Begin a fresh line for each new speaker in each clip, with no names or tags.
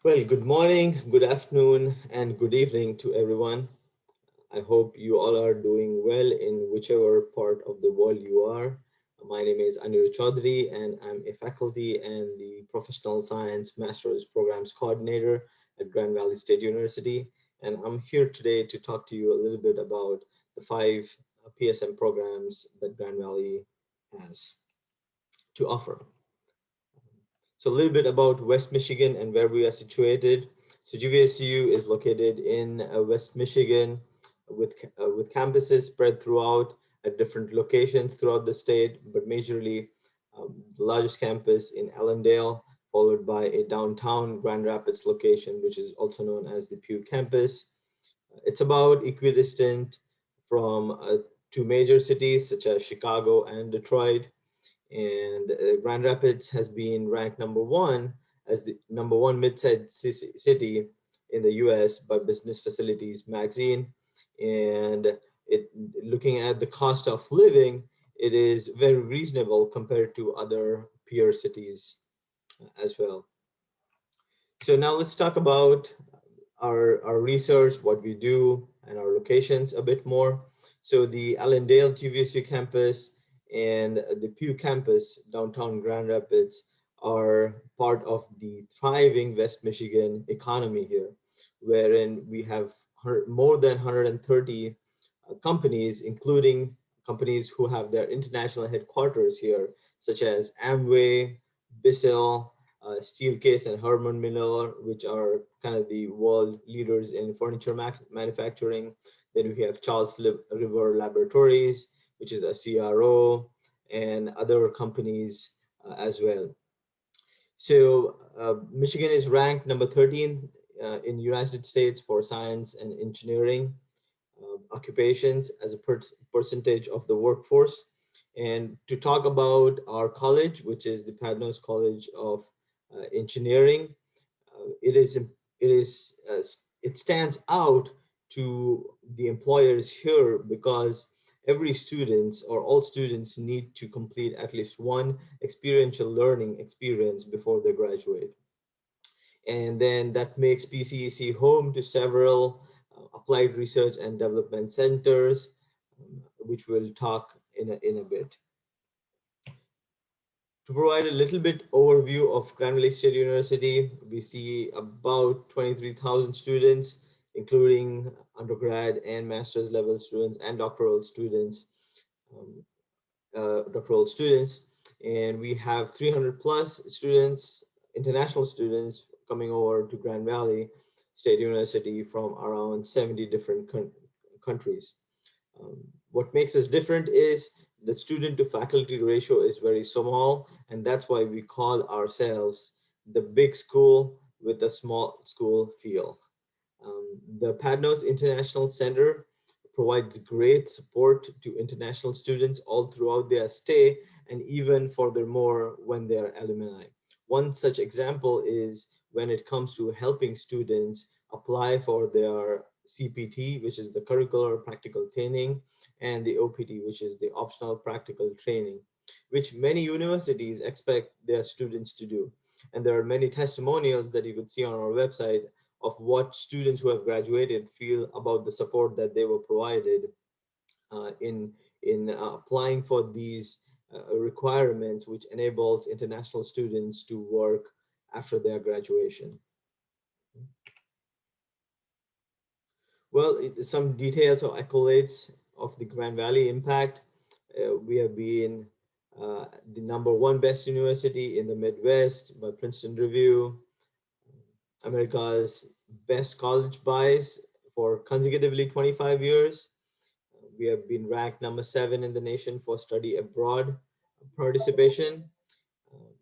Well, good morning, good afternoon, and good evening to everyone. I hope you all are doing well in whichever part of the world you are. My name is Anirudh Chaudhary, and I'm a faculty and the Professional Science Master's Programs Coordinator at Grand Valley State University. And I'm here today to talk to you a little bit about the five PSM programs that Grand Valley has to offer. So a little bit about West Michigan and where we are situated. So GVSU is located in West Michigan with campuses spread throughout at different locations throughout the state, but majorly the largest campus in Allendale, followed by a downtown Grand Rapids location, which is also known as the Pew campus. It's about equidistant from two major cities such as Chicago and Detroit, and Grand Rapids has been ranked number one as the number one mid-sized city in the U.S. by Business Facilities magazine. And it looking at the cost of living, it is very reasonable compared to other peer cities as well. So now let's talk about our research, what we do, and our locations a bit more. So the Allendale GVSU campus and the Pew campus, downtown Grand Rapids, are part of the thriving West Michigan economy here, wherein we have more than 130 companies, including companies who have their international headquarters here, such as Amway, Bissell, Steelcase, and Herman Miller, which are kind of the world leaders in furniture manufacturing. Then we have Charles River Laboratories, which is a CRO, and other companies as well. So Michigan is ranked number 13 in the United States for science and engineering occupations as a percentage of the workforce. And to talk about our college, which is the Padnos College of Engineering, it stands out to the employers here because every student or all students need to complete at least one experiential learning experience before they graduate. And then that makes PCEC home to several applied research and development centers, which we'll talk in a bit. To provide a little bit overview of Grand Valley State University, we see about 23,000 students, including undergrad and master's level students and um, doctoral students. And we have 300 plus students, international students coming over to Grand Valley State University from around 70 different countries. What makes us different is the student to faculty ratio is very small, and that's why we call ourselves the big school with a small school feel. The Padnos International Center provides great support to international students all throughout their stay and even furthermore when they're alumni. One such example is when it comes to helping students apply for their CPT, which is the curricular practical training, and the OPT, which is the optional practical training, which many universities expect their students to do. And there are many testimonials that you could see on our website of what students who have graduated feel about the support that they were provided in applying for these requirements, which enables international students to work after their graduation. Well, some details or accolades of the Grand Valley impact. We have been the number one best university in the Midwest by Princeton Review, America's best college buys for consecutively 25 years. We have been ranked number seven in the nation for study abroad participation,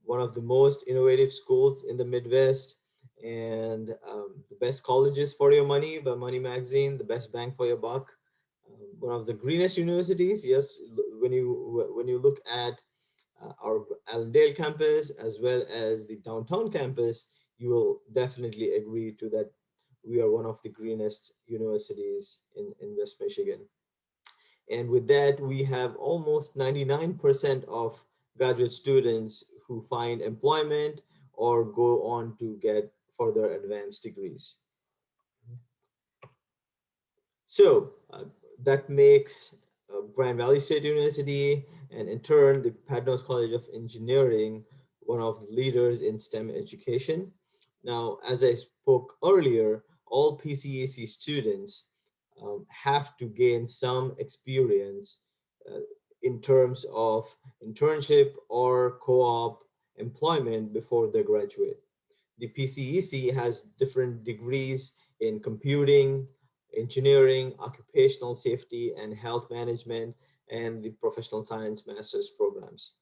one of the most innovative schools in the Midwest, and the best colleges for your money by Money Magazine, the best bang for your buck. One of the greenest universities. Yes, when you look at our Allendale campus as well as the downtown campus, you will definitely agree to that we are one of the greenest universities in West Michigan. And with that, we have almost 99% of graduate students who find employment or go on to get further advanced degrees. So that makes Grand Valley State University and in turn the Padnos College of Engineering one of the leaders in STEM education. Now, as I spoke earlier, all PCAC students have to gain some experience uh, in terms of internship or co-op employment before they graduate. The PCEC has different degrees in computing, engineering, occupational safety, and health management, and the professional science master's programs.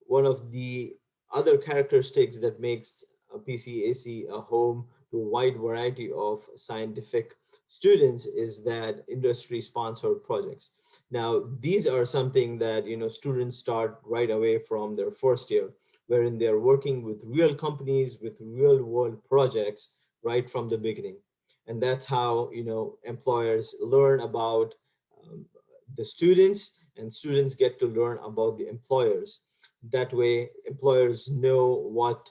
One of the other characteristics that makes a PCAC a home to a wide variety of scientific students is that industry sponsored projects. Now, these are something that students start right away from their first year, wherein they're working with real companies with real world projects right from the beginning. And that's how employers learn about um, the students, and students get to learn about the employers. That way employers know what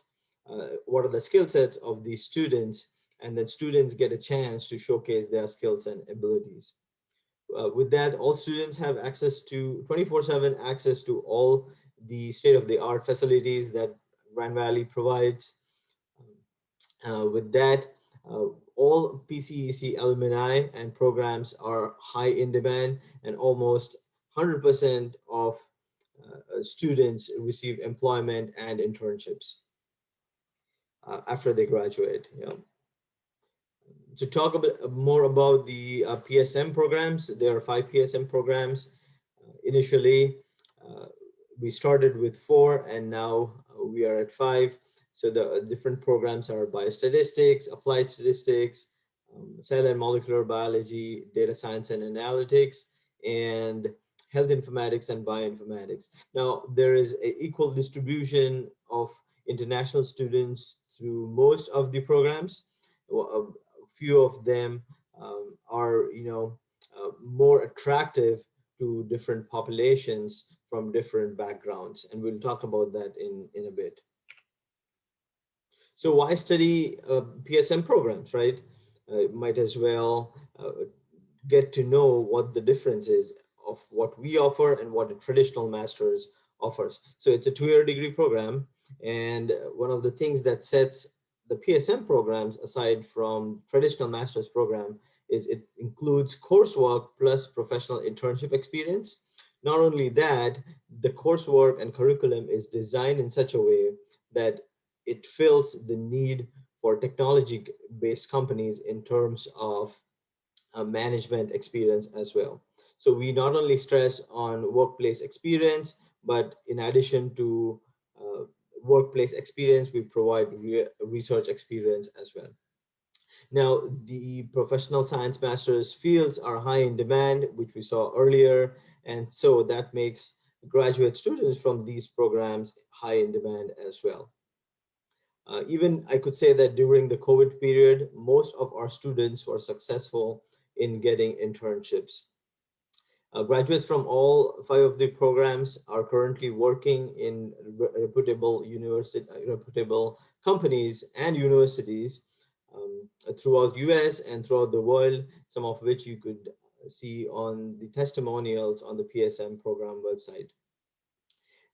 are the skill sets of these students, and then students get a chance to showcase their skills and abilities. With that, all students have access to 24/7 access to all the state of the art facilities that Grand Valley provides. With that, uh, all PCEC alumni and programs are high in demand, and almost 100% of students receive employment and internships after they graduate. To talk a bit more about the PSM programs, there are 5 PSM programs. Initially, uh, we started with 4, and now we are at 5. So the different programs are biostatistics, applied statistics, cell and molecular biology, data science and analytics, and health informatics and bioinformatics. Now, there is an equal distribution of international students through most of the programs. A few of them are, more attractive to different populations from different backgrounds, and we'll talk about that in a bit. So why study PSM programs, right? Might as well get to know what the difference is of what we offer and what a traditional master's offers. So it's a 2-year degree program, and one of the things that sets the PSM programs aside from traditional master's program is it includes coursework plus professional internship experience. Not only that, the coursework and curriculum is designed in such a way that it fills the need for technology based companies in terms of management experience as well. So we not only stress on workplace experience, but in addition to uh, workplace experience, we provide research experience as well. Now, the professional science master's fields are high in demand, which we saw earlier, and so that makes graduate students from these programs high in demand as well. Even I could say that during the COVID period, most of our students were successful in getting internships. Graduates from all 5 of the programs are currently working in reputable companies and universities throughout US and throughout the world, some of which you could see on the testimonials on the PSM program website.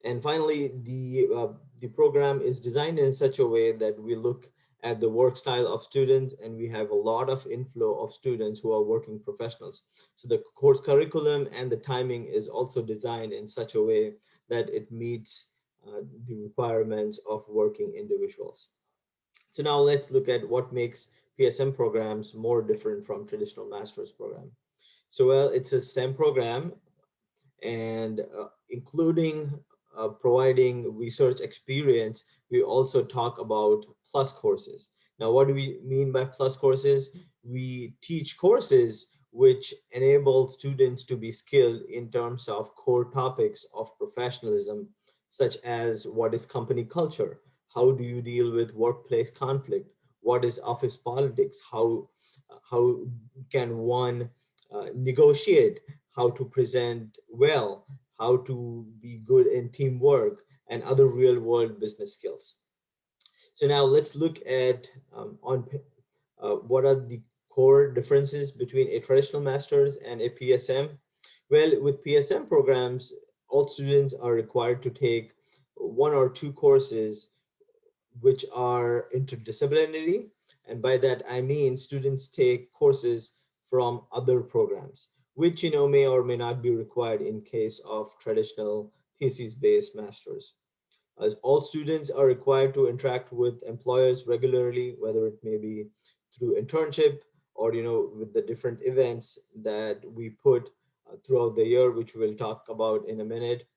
And finally, the program is designed in such a way that we look at the work style of students, and we have a lot of inflow of students who are working professionals. So the course curriculum and the timing is also designed in such a way that it meets the requirements of working individuals. So now let's look at what makes PSM programs more different from traditional master's program. So well, it's a STEM program, and including providing research experience, we also talk about plus courses. Now, what do we mean by plus courses? We teach courses which enable students to be skilled in terms of core topics of professionalism, such as what is company culture, how do you deal with workplace conflict, what is office politics, how can one negotiate, how to present well, how to be good in teamwork, and other real world business skills. So now let's look at what are the core differences between a traditional master's and a PSM. Well, with PSM programs, all students are required to take one or two courses which are interdisciplinary. And by that, I mean students take courses from other programs, which may or may not be required in case of traditional thesis-based masters. As all students are required to interact with employers regularly, whether it may be through internship or with the different events that we put throughout the year, which we'll talk about in a minute.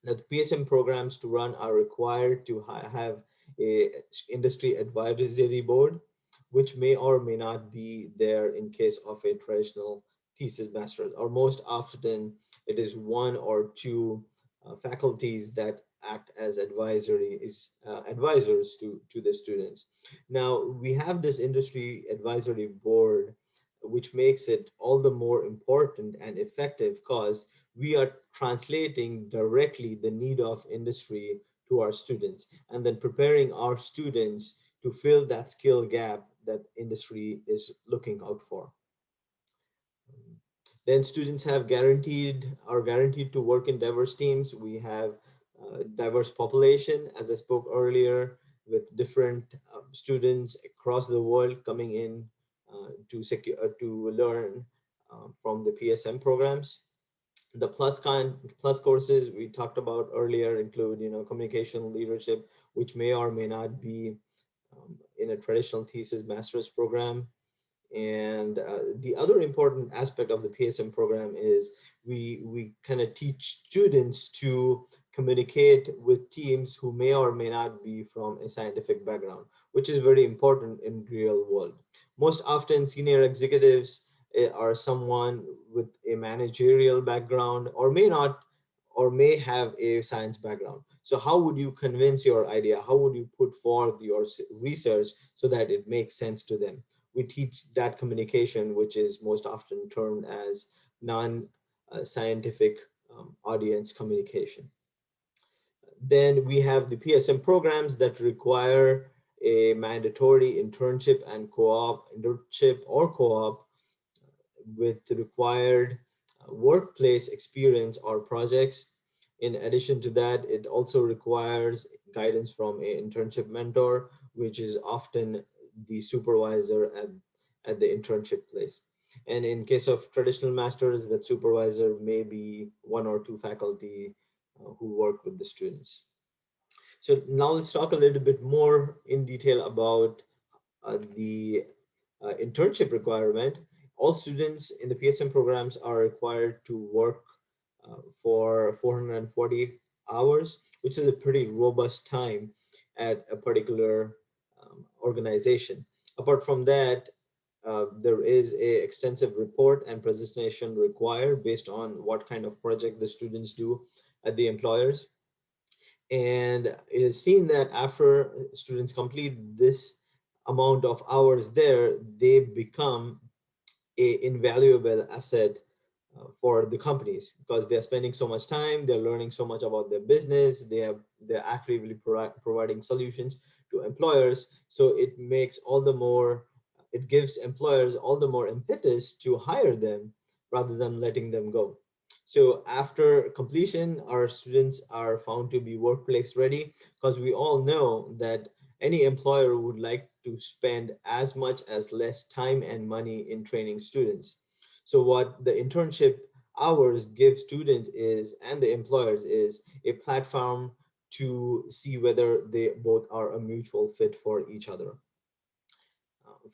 Now, the PSM programs to run are required to have a industry advisory board, which may or may not be there in case of a traditional thesis master's, or most often it is one or two faculties that act as advisors to the students. Now, we have this industry advisory board, which makes it all the more important and effective because we are translating directly the need of industry to our students and then preparing our students to fill that skill gap that industry is looking out for. Then students have guaranteed to work in diverse teams. We have diverse population, as I spoke earlier, with different students across the world coming in to learn from the PSM programs. The plus courses we talked about earlier include communication leadership, which may or may not be in a traditional thesis master's program. And the other important aspect of the PSM program is we kind of teach students to communicate with teams who may or may not be from a scientific background, which is very important in real world. Most often, senior executives are someone with a managerial background, or may not, or may have a science background. So how would you convince your idea? How would you put forth your research so that it makes sense to them? We teach that communication, which is most often termed as non scientific audience communication. Then we have the PSM programs that require a mandatory internship or co-op with required workplace experience or projects. In addition to that, it also requires guidance from an internship mentor, which is often the supervisor at the internship place. And in case of traditional masters, that supervisor may be one or two faculty who work with the students. So now let's talk a little bit more in detail about the internship requirement. All students in the PSM programs are required to work for 440 hours, which is a pretty robust time at a particular organization. Apart from that, there is a extensive report and presentation required based on what kind of project the students do at the employers. And it is seen that after students complete this amount of hours there, they become a invaluable asset for the companies because they're spending so much time, they're learning so much about their business, they're actively providing solutions to employers. So it gives employers all the more impetus to hire them rather than letting them go. So after completion, our students are found to be workplace ready because we all know that any employer would like to spend as much as less time and money in training students. So what the internship hours give students is, and the employers, is a platform to see whether they both are a mutual fit for each other.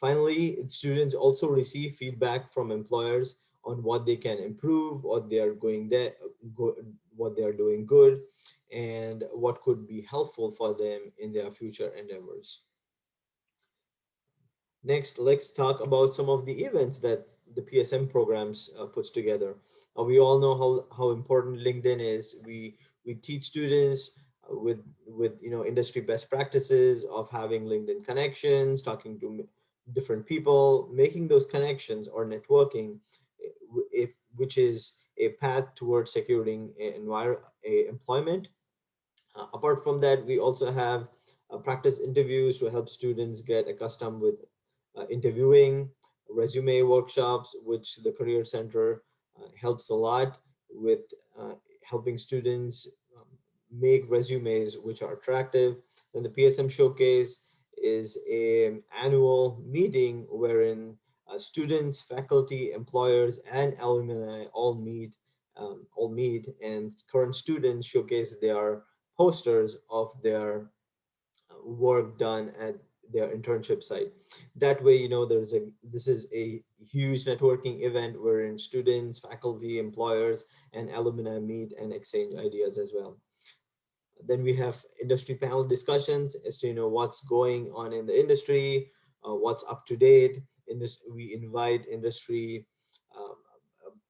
Finally, students also receive feedback from employers on what they can improve, what they are doing good, and what could be helpful for them in their future endeavors. Next, let's talk about some of the events that the PSM programs puts together. We all know how important LinkedIn is. We teach students with industry best practices of having LinkedIn connections, talking to different people, making those connections or networking, which is a path towards securing a employment. Apart from that, we also have practice interviews to help students get accustomed with interviewing, resume workshops, which the Career Center helps a lot with uh, helping students make resumes which are attractive. Then the PSM Showcase is a annual meeting wherein students, faculty, employers, and alumni all meet, and current students showcase their posters of their work done at their internship site. That way, this is a huge networking event wherein students, faculty, employers, and alumni meet and exchange ideas as well. Then we have industry panel discussions as to what's going on in the industry, what's up to date. We invite industry um,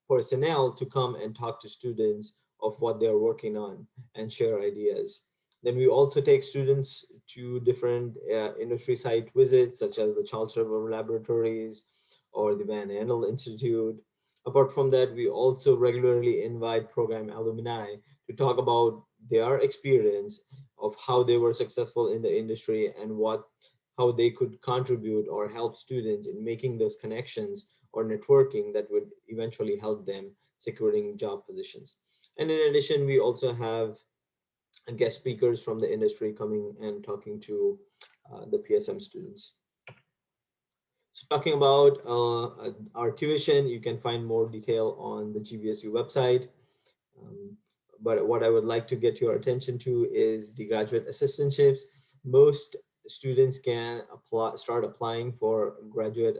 personnel to come and talk to students of what they're working on and share ideas. Then we also take students to different industry site visits, such as the Charles River Laboratories or the Van Andel Institute. Apart from that, we also regularly invite program alumni to talk about their experience of how they were successful in the industry and how they could contribute or help students in making those connections or networking that would eventually help them securing job positions. And in addition, we also have guest speakers from the industry coming and talking to the PSM students. So talking about our tuition, you can find more detail on the GVSU website. Um, but what I would like to get your attention to is the graduate assistantships. Most students can start applying for graduate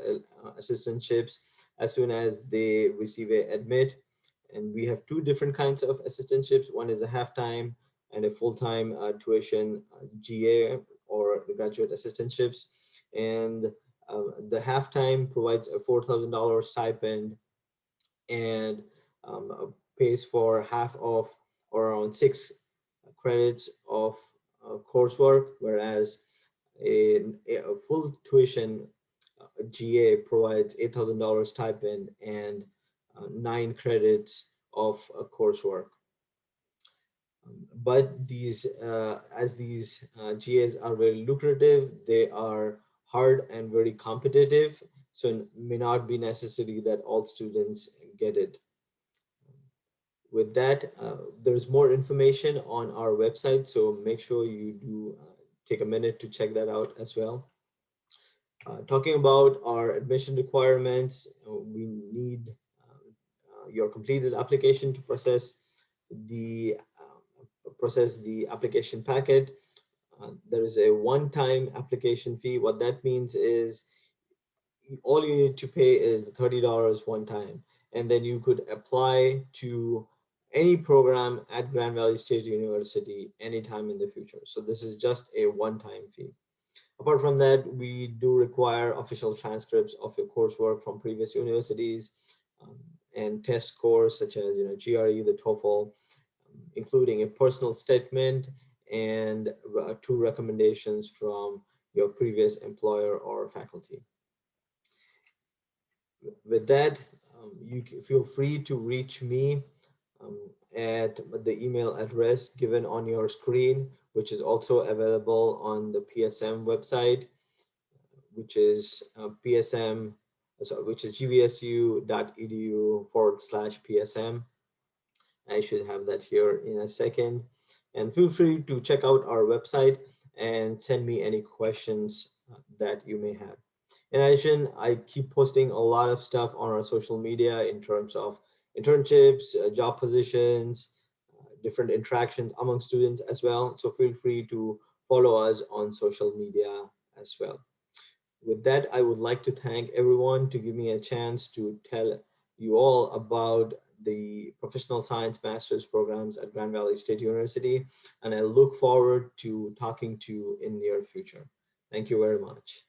assistantships as soon as they receive a admit. And we have two different kinds of assistantships. One is a half-time and a full-time tuition GA, or the graduate assistantships. And the half-time provides a $4,000 stipend and pays for half of, or around 6 credits of coursework, whereas a full tuition GA provides $8,000 stipend and 9 credits of coursework. But as these GAs are very lucrative, they are hard and very competitive, so it may not be necessary that all students get it. With that, there's more information on our website, so make sure you do take a minute to check that out as well. Talking about our admission requirements, we need your completed application to process the application packet. There is a one-time application fee. What that means is all you need to pay is the $30 one time, and then you could apply to any program at Grand Valley State University anytime in the future. So this is just a one-time fee. Apart from that, we do require official transcripts of your coursework from previous universities, um, and test scores such as GRE, the TOEFL, including a personal statement and two recommendations from your previous employer or faculty. With that, feel free to reach me um, at the email address given on your screen, which is also available on the PSM website, which is which is gvsu.edu/PSM. I should have that here in a second. And feel free to check out our website and send me any questions that you may have. In addition, I keep posting a lot of stuff on our social media in terms of internships, job positions, different interactions among students as well. So feel free to follow us on social media as well. With that, I would like to thank everyone to give me a chance to tell you all about the professional science master's programs at Grand Valley State University, and I look forward to talking to you in near future. Thank you very much.